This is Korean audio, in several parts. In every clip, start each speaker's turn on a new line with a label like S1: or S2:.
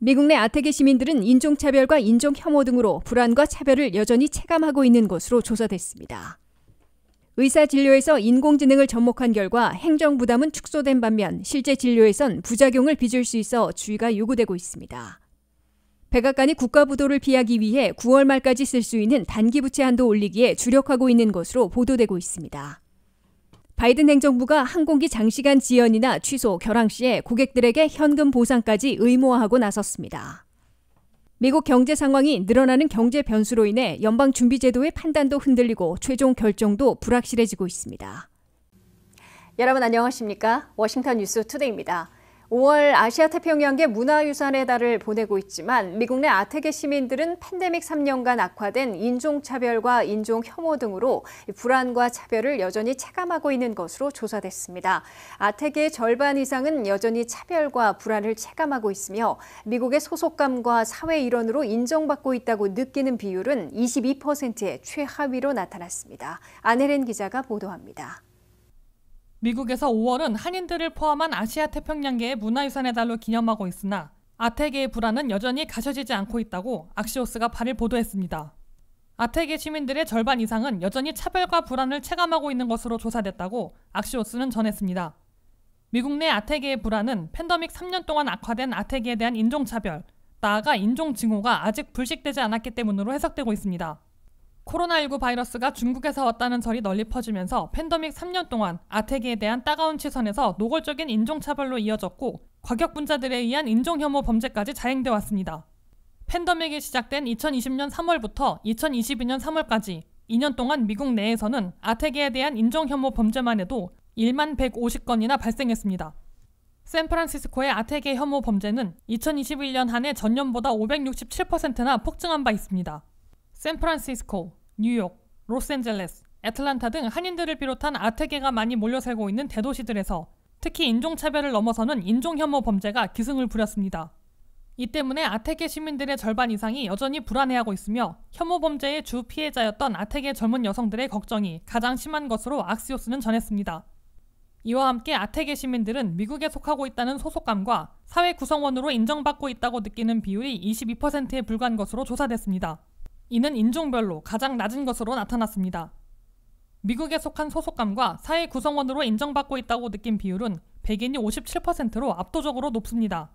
S1: 미국 내 아태계 시민들은 인종차별과 인종혐오 등으로 불안과 차별을 여전히 체감하고 있는 것으로 조사됐습니다. 의사진료에서 인공지능을 접목한 결과 행정부담은 축소된 반면 실제 진료에선 부작용을 빚을 수 있어 주의가 요구되고 있습니다. 백악관이 국가부도를 피하기 위해 9월 말까지 쓸 수 있는 단기 부채 한도 올리기에 주력하고 있는 것으로 보도되고 있습니다. 바이든 행정부가 항공기 장시간 지연이나 취소, 결항 시에 고객들에게 현금 보상까지 의무화하고 나섰습니다. 미국 경제 상황이 늘어나는 경제 변수로 인해 연방준비제도의 판단도 흔들리고 최종 결정도 불확실해지고 있습니다. 여러분 안녕하십니까? 워싱턴 뉴스 투데이입니다. 5월 아시아태평양계 문화유산의 달을 보내고 있지만 미국 내 아태계 시민들은 팬데믹 3년간 악화된 인종차별과 인종혐오 등으로 불안과 차별을 여전히 체감하고 있는 것으로 조사됐습니다. 아태계의 절반 이상은 여전히 차별과 불안을 체감하고 있으며 미국의 소속감과 사회 일원으로 인정받고 있다고 느끼는 비율은 22%의 최하위로 나타났습니다. 안혜린 기자가 보도합니다.
S2: 미국에서 5월은 한인들을 포함한 아시아 태평양계의 문화유산의 달로 기념하고 있으나 아태계의 불안은 여전히 가셔지지 않고 있다고 악시오스가 8일 보도했습니다. 아태계 시민들의 절반 이상은 여전히 차별과 불안을 체감하고 있는 것으로 조사됐다고 악시오스는 전했습니다. 미국 내 아태계의 불안은 팬데믹 3년 동안 악화된 아태계에 대한 인종차별, 나아가 인종증오가 아직 불식되지 않았기 때문으로 해석되고 있습니다. 코로나19 바이러스가 중국에서 왔다는 설이 널리 퍼지면서 팬데믹 3년 동안 아태계에 대한 따가운 시선에서 노골적인 인종차별로 이어졌고 과격분자들에 의한 인종혐오 범죄까지 자행돼 왔습니다. 팬데믹이 시작된 2020년 3월부터 2022년 3월까지 2년 동안 미국 내에서는 아태계에 대한 인종혐오 범죄만 해도 1만 150건이나 발생했습니다. 샌프란시스코의 아태계 혐오 범죄는 2021년 한 해 전년보다 567%나 폭증한 바 있습니다. 샌프란시스코, 뉴욕, 로스앤젤레스, 애틀란타 등 한인들을 비롯한 아태계가 많이 몰려 살고 있는 대도시들에서 특히 인종차별을 넘어서는 인종혐오 범죄가 기승을 부렸습니다. 이 때문에 아태계 시민들의 절반 이상이 여전히 불안해하고 있으며 혐오 범죄의 주 피해자였던 아태계 젊은 여성들의 걱정이 가장 심한 것으로 악시오스는 전했습니다. 이와 함께 아태계 시민들은 미국에 속하고 있다는 소속감과 사회 구성원으로 인정받고 있다고 느끼는 비율이 22%에 불과한 것으로 조사됐습니다. 이는 인종별로 가장 낮은 것으로 나타났습니다. 미국에 속한 소속감과 사회 구성원으로 인정받고 있다고 느낀 비율은 백인이 57%로 압도적으로 높습니다.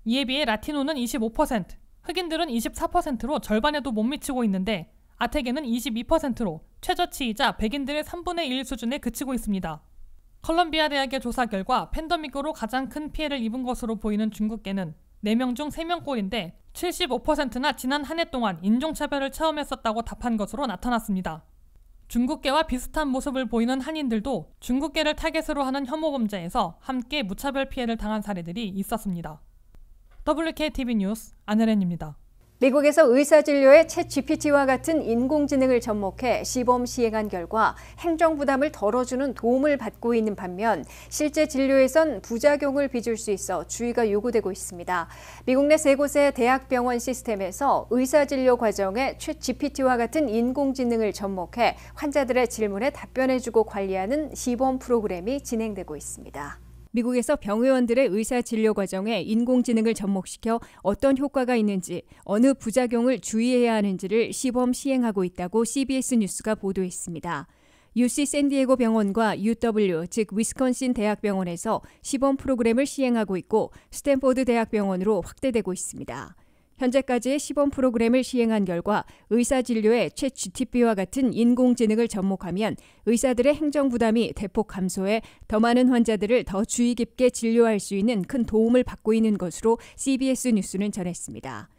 S2: 이에 비해 라티노는 25%, 흑인들은 24%로 절반에도 못 미치고 있는데 아태계는 22%로 최저치이자 백인들의 3분의 1 수준에 그치고 있습니다. 컬럼비아 대학의 조사 결과 팬데믹으로 가장 큰 피해를 입은 것으로 보이는 중국계는 4명 중 3명꼴인데 75%나 지난 한 해 동안 인종차별을 체험했었다고 답한 것으로 나타났습니다. 중국계와 비슷한 모습을 보이는 한인들도 중국계를 타겟으로 하는 혐오 범죄에서 함께 무차별 피해를 당한 사례들이 있었습니다. WKTV 뉴스 안혜린입니다.
S1: 미국에서 의사진료에 챗GPT와 같은 인공지능을 접목해 시범 시행한 결과 행정부담을 덜어주는 도움을 받고 있는 반면 실제 진료에선 부작용을 빚을 수 있어 주의가 요구되고 있습니다. 미국 내 3곳의 대학병원 시스템에서 의사진료 과정에 챗GPT와 같은 인공지능을 접목해 환자들의 질문에 답변해주고 관리하는 시범 프로그램이 진행되고 있습니다. 미국에서 병의원들의 의사진료 과정에 인공지능을 접목시켜 어떤 효과가 있는지, 어느 부작용을 주의해야 하는지를 시범 시행하고 있다고 CBS 뉴스가 보도했습니다. UC 샌디에고 병원과 UW, 즉 위스콘신 대학병원에서 시범 프로그램을 시행하고 있고 스탠포드 대학병원으로 확대되고 있습니다. 현재까지의 시범 프로그램을 시행한 결과 의사진료에 챗GPT와 같은 인공지능을 접목하면 의사들의 행정 부담이 대폭 감소해 더 많은 환자들을 더 주의 깊게 진료할 수 있는 큰 도움을 받고 있는 것으로 CBS 뉴스는 전했습니다.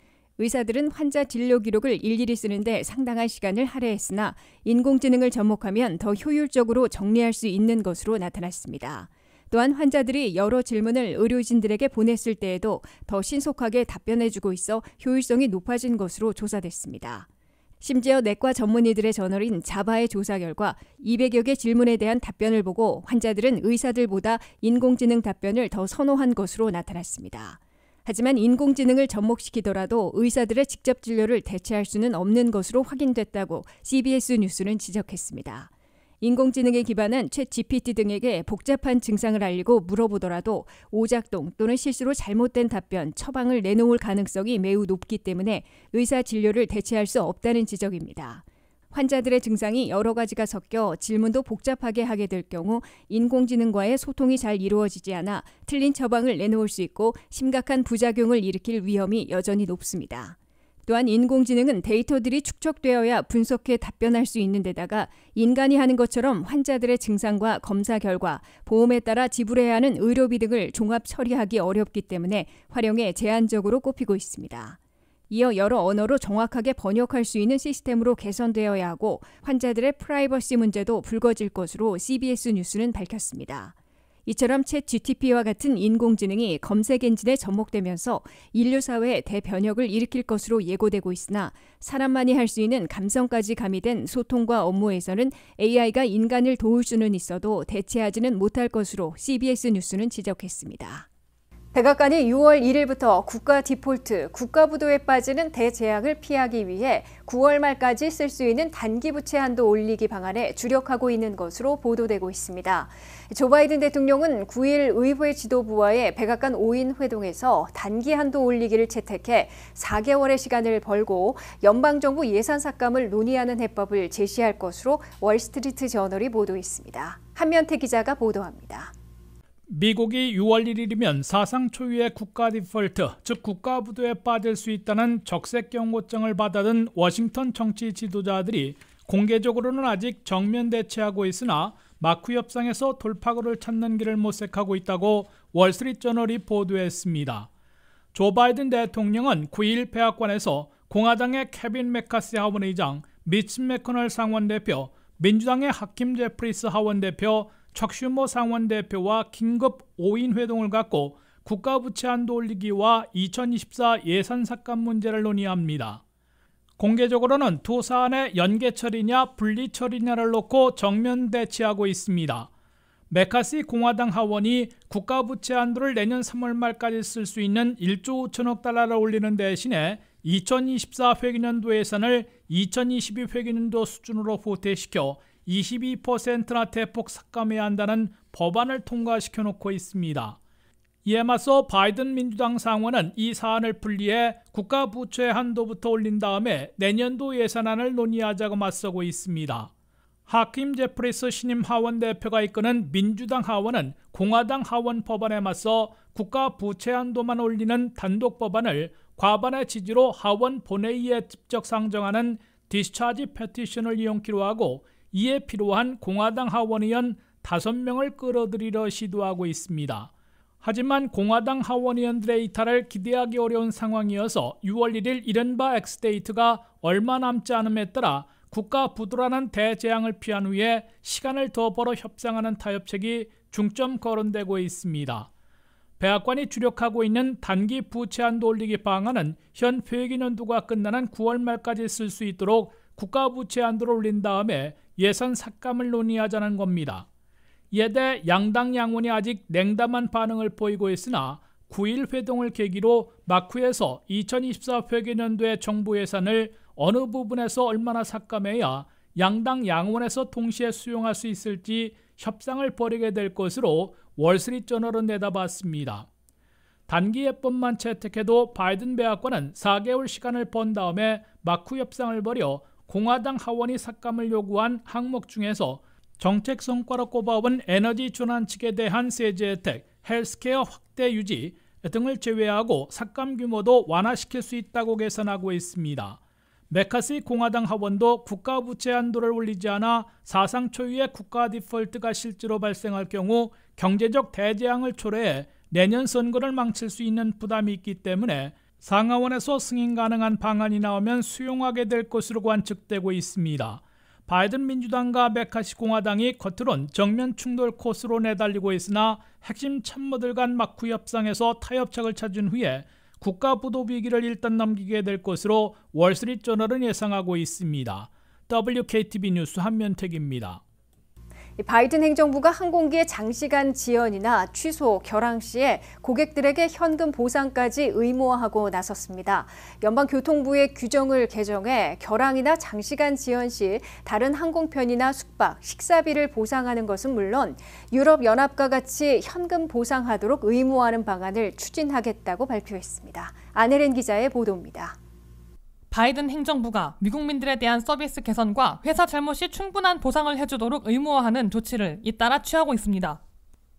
S1: 의사들은 환자 진료 기록을 일일이 쓰는데 상당한 시간을 할애했으나 인공지능을 접목하면 더 효율적으로 정리할 수 있는 것으로 나타났습니다. 또한 환자들이 여러 질문을 의료진들에게 보냈을 때에도 더 신속하게 답변해주고 있어 효율성이 높아진 것으로 조사됐습니다. 심지어 내과 전문의들의 저널인 자바의 조사 결과 200여 개 질문에 대한 답변을 보고 환자들은 의사들보다 인공지능 답변을 더 선호한 것으로 나타났습니다. 하지만 인공지능을 접목시키더라도 의사들의 직접 진료를 대체할 수는 없는 것으로 확인됐다고 CBS 뉴스는 지적했습니다. 인공지능에 기반한 챗 GPT 등에게 복잡한 증상을 알리고 물어보더라도 오작동 또는 실수로 잘못된 답변, 처방을 내놓을 가능성이 매우 높기 때문에 의사 진료를 대체할 수 없다는 지적입니다. 환자들의 증상이 여러 가지가 섞여 질문도 복잡하게 하게 될 경우 인공지능과의 소통이 잘 이루어지지 않아 틀린 처방을 내놓을 수 있고 심각한 부작용을 일으킬 위험이 여전히 높습니다. 또한 인공지능은 데이터들이 축적되어야 분석해 답변할 수 있는 데다가 인간이 하는 것처럼 환자들의 증상과 검사 결과, 보험에 따라 지불해야 하는 의료비 등을 종합 처리하기 어렵기 때문에 활용에 제한적으로 꼽히고 있습니다. 이어 여러 언어로 정확하게 번역할 수 있는 시스템으로 개선되어야 하고 환자들의 프라이버시 문제도 불거질 것으로 CBS 뉴스는 밝혔습니다. 이처럼 챗 GTP와 같은 인공지능이 검색 엔진에 접목되면서 인류 사회에 대변혁을 일으킬 것으로 예고되고 있으나 사람만이 할 수 있는 감성까지 가미된 소통과 업무에서는 AI가 인간을 도울 수는 있어도 대체하지는 못할 것으로 CBS 뉴스는 지적했습니다. 백악관이 6월 1일부터 국가 디폴트, 국가부도에 빠지는 대재앙을 피하기 위해 9월 말까지 쓸 수 있는 단기 부채 한도 올리기 방안에 주력하고 있는 것으로 보도되고 있습니다. 조 바이든 대통령은 9일 의회 지도부와의 백악관 5인 회동에서 단기 한도 올리기를 채택해 4개월의 시간을 벌고 연방정부 예산 삭감을 논의하는 해법을 제시할 것으로 월스트리트 저널이 보도했습니다. 한면태 기자가 보도합니다.
S3: 미국이 6월 1일이면 사상 초유의 국가 디폴트, 즉 국가 부도에 빠질 수 있다는 적색 경고장을 받아든 워싱턴 정치 지도자들이 공개적으로는 아직 정면 대치하고 있으나 마크 협상에서 돌파구를 찾는 길을 모색하고 있다고 월스트리트저널이 보도했습니다. 조 바이든 대통령은 9일 백악관에서 공화당의 케빈 메카시 하원의장, 미치 매코넬 상원대표, 민주당의 하킴 제프리스 하원대표, 척 슈머 상원대표와 긴급 5인 회동을 갖고 국가부채 한도 올리기와 2024 예산 삭감 문제를 논의합니다. 공개적으로는 두 사안의 연계 처리냐 분리 처리냐를 놓고 정면 대치하고 있습니다. 메카시 공화당 하원이 국가부채 한도를 내년 3월 말까지 쓸 수 있는 1조 5천억 달러를 올리는 대신에 2024 회계년도 예산을 2022 회계년도 수준으로 후퇴시켜 22%나 대폭 삭감해야 한다는 법안을 통과시켜 놓고 있습니다. 이에 맞서 바이든 민주당 상원은 이 사안을 분리해 국가 부채 한도부터 올린 다음에 내년도 예산안을 논의하자고 맞서고 있습니다. 하킴 제프리스 신임 하원 대표가 이끄는 민주당 하원은 공화당 하원 법안에 맞서 국가 부채 한도만 올리는 단독 법안을 과반의 지지로 하원 본회의에 직접 상정하는 디스차지 패티션을 이용키로 하고 이에 필요한 공화당 하원의원 5명을 끌어들이려 시도하고 있습니다. 하지만 공화당 하원의원들의 이탈을 기대하기 어려운 상황이어서 6월 1일 이른바 엑스데이트가 얼마 남지 않음에 따라 국가 부도라는 대재앙을 피한 후에 시간을 더 벌어 협상하는 타협책이 중점 거론되고 있습니다. 백악관이 주력하고 있는 단기 부채 한도 올리기 방안은 현 회계년도가 끝나는 9월 말까지 쓸 수 있도록 국가 부채 한도를 올린 다음에 예산 삭감을 논의하자는 겁니다. 이에 대해 양당 양원이 아직 냉담한 반응을 보이고 있으나 9일 회동을 계기로 마크에서 2024 회계년도의 정부 예산을 어느 부분에서 얼마나 삭감해야 양당 양원에서 동시에 수용할 수 있을지 협상을 벌이게 될 것으로 월스트리트저널은 내다봤습니다. 단기 예법만 채택해도 바이든 백악관은 4개월 시간을 번 다음에 마크 협상을 벌여 공화당 하원이 삭감을 요구한 항목 중에서 정책 성과로 꼽아온 에너지 전환칙에 대한 세제 혜택, 헬스케어 확대 유지 등을 제외하고 삭감 규모도 완화시킬 수 있다고 계산하고 있습니다. 메카시 공화당 하원도 국가 부채 한도를 올리지 않아 사상 초유의 국가 디폴트가 실제로 발생할 경우 경제적 대재앙을 초래해 내년 선거를 망칠 수 있는 부담이 있기 때문에 상하원에서 승인 가능한 방안이 나오면 수용하게 될 것으로 관측되고 있습니다. 바이든 민주당과 메카시 공화당이 겉으론 정면 충돌 코스로 내달리고 있으나 핵심 참모들 간 마크 협상에서 타협책을 찾은 후에 국가 부도 위기를 일단 넘기게 될 것으로 월스트리트저널은 예상하고 있습니다. WKTV 뉴스 한면택입니다.
S1: 바이든 행정부가 항공기의 장시간 지연이나 취소, 결항 시에 고객들에게 현금 보상까지 의무화하고 나섰습니다. 연방교통부의 규정을 개정해 결항이나 장시간 지연 시 다른 항공편이나 숙박, 식사비를 보상하는 것은 물론 유럽연합과 같이 현금 보상하도록 의무화하는 방안을 추진하겠다고 발표했습니다. 안혜린 기자의 보도입니다.
S2: 바이든 행정부가 미국민들에 대한 서비스 개선과 회사 잘못 시 충분한 보상을 해주도록 의무화하는 조치를 잇따라 취하고 있습니다.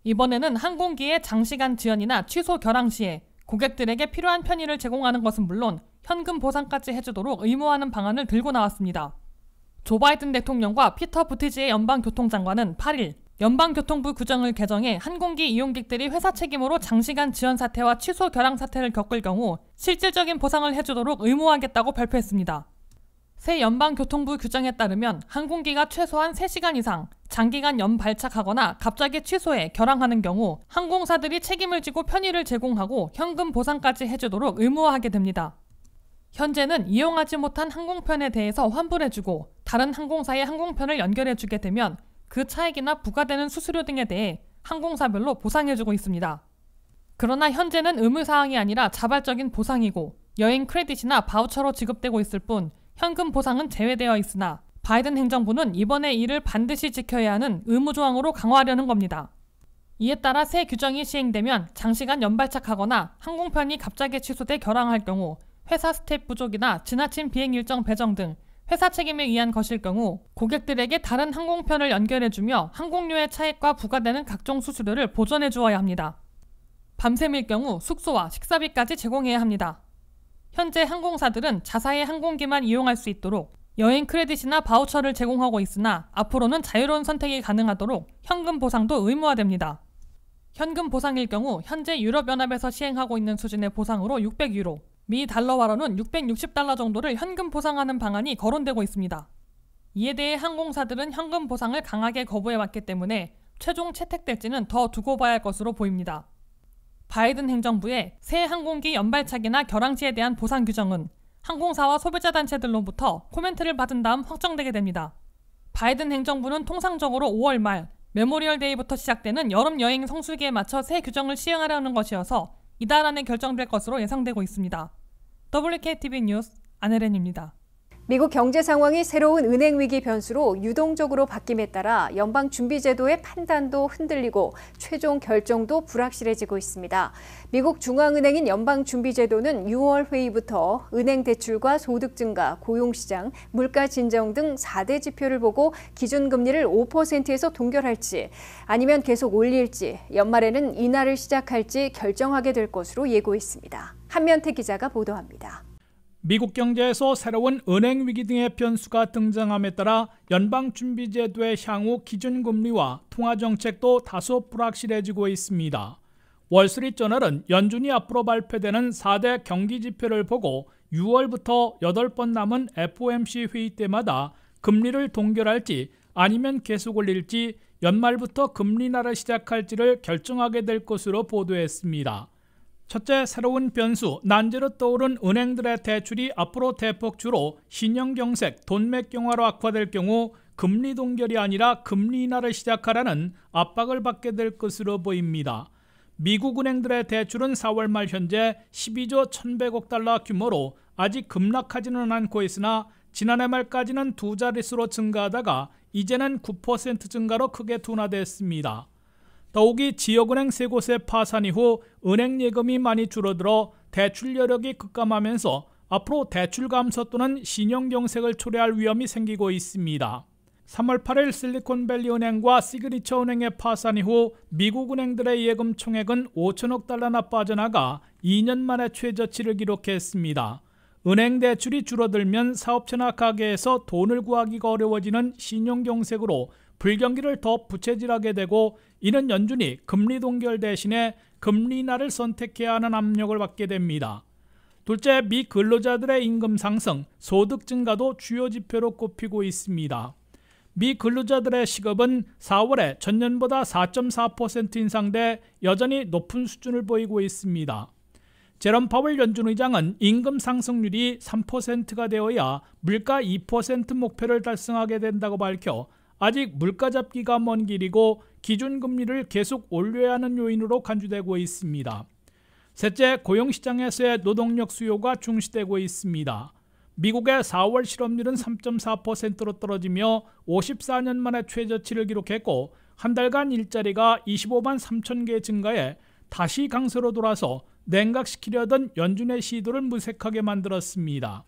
S2: 이번에는 항공기의 장시간 지연이나 취소 결항 시에 고객들에게 필요한 편의를 제공하는 것은 물론 현금 보상까지 해주도록 의무화하는 방안을 들고 나왔습니다. 조 바이든 대통령과 피터 부티지의 연방교통장관은 8일 연방교통부 규정을 개정해 항공기 이용객들이 회사 책임으로 장시간 지연 사태와 취소 결항 사태를 겪을 경우 실질적인 보상을 해주도록 의무화하겠다고 발표했습니다. 새 연방교통부 규정에 따르면 항공기가 최소한 3시간 이상 장기간 연발착하거나 갑자기 취소해 결항하는 경우 항공사들이 책임을 지고 편의를 제공하고 현금 보상까지 해주도록 의무화하게 됩니다. 현재는 이용하지 못한 항공편에 대해서 환불해주고 다른 항공사의 항공편을 연결해주게 되면 그 차액이나 부과되는 수수료 등에 대해 항공사별로 보상해주고 있습니다. 그러나 현재는 의무사항이 아니라 자발적인 보상이고 여행 크레딧이나 바우처로 지급되고 있을 뿐 현금 보상은 제외되어 있으나 바이든 행정부는 이번에 이를 반드시 지켜야 하는 의무조항으로 강화하려는 겁니다. 이에 따라 새 규정이 시행되면 장시간 연발착하거나 항공편이 갑자기 취소돼 결항할 경우 회사 스텝 부족이나 지나친 비행 일정 배정 등 회사 책임에 의한 것일 경우 고객들에게 다른 항공편을 연결해주며 항공료의 차액과 부과되는 각종 수수료를 보전해 주어야 합니다. 밤샘일 경우 숙소와 식사비까지 제공해야 합니다. 현재 항공사들은 자사의 항공기만 이용할 수 있도록 여행 크레딧이나 바우처를 제공하고 있으나 앞으로는 자유로운 선택이 가능하도록 현금 보상도 의무화됩니다. 현금 보상일 경우 현재 유럽연합에서 시행하고 있는 수준의 보상으로 600유로, 미 달러화로는 660달러 정도를 현금 보상하는 방안이 거론되고 있습니다. 이에 대해 항공사들은 현금 보상을 강하게 거부해왔기 때문에 최종 채택될지는 더 두고 봐야 할 것으로 보입니다. 바이든 행정부의 새 항공기 연발착이나 결항 시에 대한 보상 규정은 항공사와 소비자 단체들로부터 코멘트를 받은 다음 확정되게 됩니다. 바이든 행정부는 통상적으로 5월 말 메모리얼 데이부터 시작되는 여름 여행 성수기에 맞춰 새 규정을 시행하려는 것이어서 이달 안에 결정될 것으로 예상되고 있습니다. WKTV 뉴스 안혜린입니다.
S1: 미국 경제 상황이 새로운 은행 위기 변수로 유동적으로 바뀜에 따라 연방준비제도의 판단도 흔들리고 최종 결정도 불확실해지고 있습니다. 미국 중앙은행인 연방준비제도는 6월 회의부터 은행 대출과 소득 증가, 고용시장, 물가 진정 등 4대 지표를 보고 기준금리를 5%에서 동결할지 아니면 계속 올릴지 연말에는 인하를 시작할지 결정하게 될 것으로 예고했습니다. 한면태 기자가 보도합니다.
S3: 미국 경제에서 새로운 은행 위기 등의 변수가 등장함에 따라 연방준비제도의 향후 기준금리와 통화정책도 다소 불확실해지고 있습니다. 월스트리트저널은 연준이 앞으로 발표되는 4대 경기지표를 보고 6월부터 8번 남은 FOMC 회의 때마다 금리를 동결할지 아니면 계속 올릴지 연말부터 금리 인하를 시작할지를 결정하게 될 것으로 보도했습니다. 첫째, 새로운 변수, 난제로 떠오른 은행들의 대출이 앞으로 대폭 주로 신용경색, 돈맥 경화로 악화될 경우 금리 동결이 아니라 금리 인하를 시작하라는 압박을 받게 될 것으로 보입니다. 미국 은행들의 대출은 4월 말 현재 12조 1,100억 달러 규모로 아직 급락하지는 않고 있으나 지난해 말까지는 두 자릿수로 증가하다가 이제는 9% 증가로 크게 둔화됐습니다. 더욱이 지역은행 세 곳의 파산 이후 은행 예금이 많이 줄어들어 대출 여력이 급감하면서 앞으로 대출 감소 또는 신용경색을 초래할 위험이 생기고 있습니다. 3월 8일 실리콘밸리 은행과 시그니처 은행의 파산 이후 미국 은행들의 예금 총액은 5천억 달러나 빠져나가 2년 만에 최저치를 기록했습니다. 은행 대출이 줄어들면 사업체나 가게에서 돈을 구하기가 어려워지는 신용경색으로 불경기를 더 부채질하게 되고 이는 연준이 금리 동결 대신에 금리 인하를 선택해야 하는 압력을 받게 됩니다. 둘째, 미 근로자들의 임금 상승, 소득 증가도 주요 지표로 꼽히고 있습니다. 미 근로자들의 시급은 4월에 전년보다 4.4% 인상돼 여전히 높은 수준을 보이고 있습니다. 제롬 파월 연준 의장은 임금 상승률이 3%가 되어야 물가 2% 목표를 달성하게 된다고 밝혀 아직 물가 잡기가 먼 길이고 기준금리를 계속 올려야 하는 요인으로 간주되고 있습니다. 셋째, 고용시장에서의 노동력 수요가 중시되고 있습니다. 미국의 4월 실업률은 3.4%로 떨어지며 54년 만에 최저치를 기록했고 한 달간 일자리가 25만 3천 개 증가해 다시 강세로 돌아서 냉각시키려던 연준의 시도를 무색하게 만들었습니다.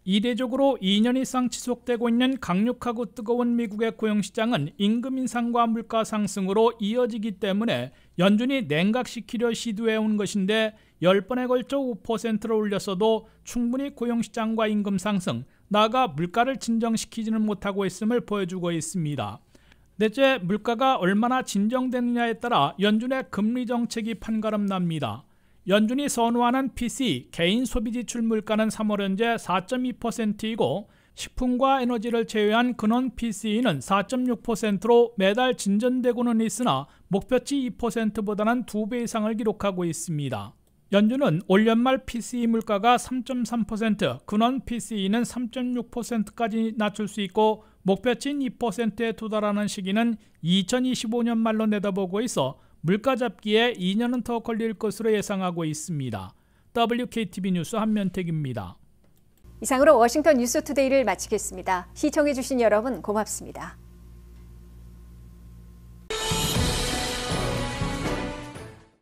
S3: 이례적으로 2년 이상 지속되고 있는 강력하고 뜨거운 미국의 고용시장은 임금 인상과 물가 상승으로 이어지기 때문에 연준이 냉각시키려 시도해온 것인데 10번에 걸쳐 5%를 올렸어도 충분히 고용시장과 임금 상승, 나아가 물가를 진정시키지는 못하고 있음을 보여주고 있습니다. 넷째, 물가가 얼마나 진정되느냐에 따라 연준의 금리 정책이 판가름납니다. 연준이 선호하는 PCE, 개인 소비지출 물가는 3월 현재 4.2%이고 식품과 에너지를 제외한 근원 PCE는 4.6%로 매달 진전되고는 있으나 목표치 2%보다는 2배 이상을 기록하고 있습니다. 연준은 올 연말 PCE 물가가 3.3%, 근원 PCE는 3.6%까지 낮출 수 있고 목표치인 2%에 도달하는 시기는 2025년 말로 내다보고 있어 물가 잡기에 2년은 더 걸릴 것으로 예상하고 있습니다. WKTV 뉴스 한면택입니다.
S1: 이상으로 워싱턴 뉴스투데이를 마치겠습니다. 시청해주신 여러분 고맙습니다.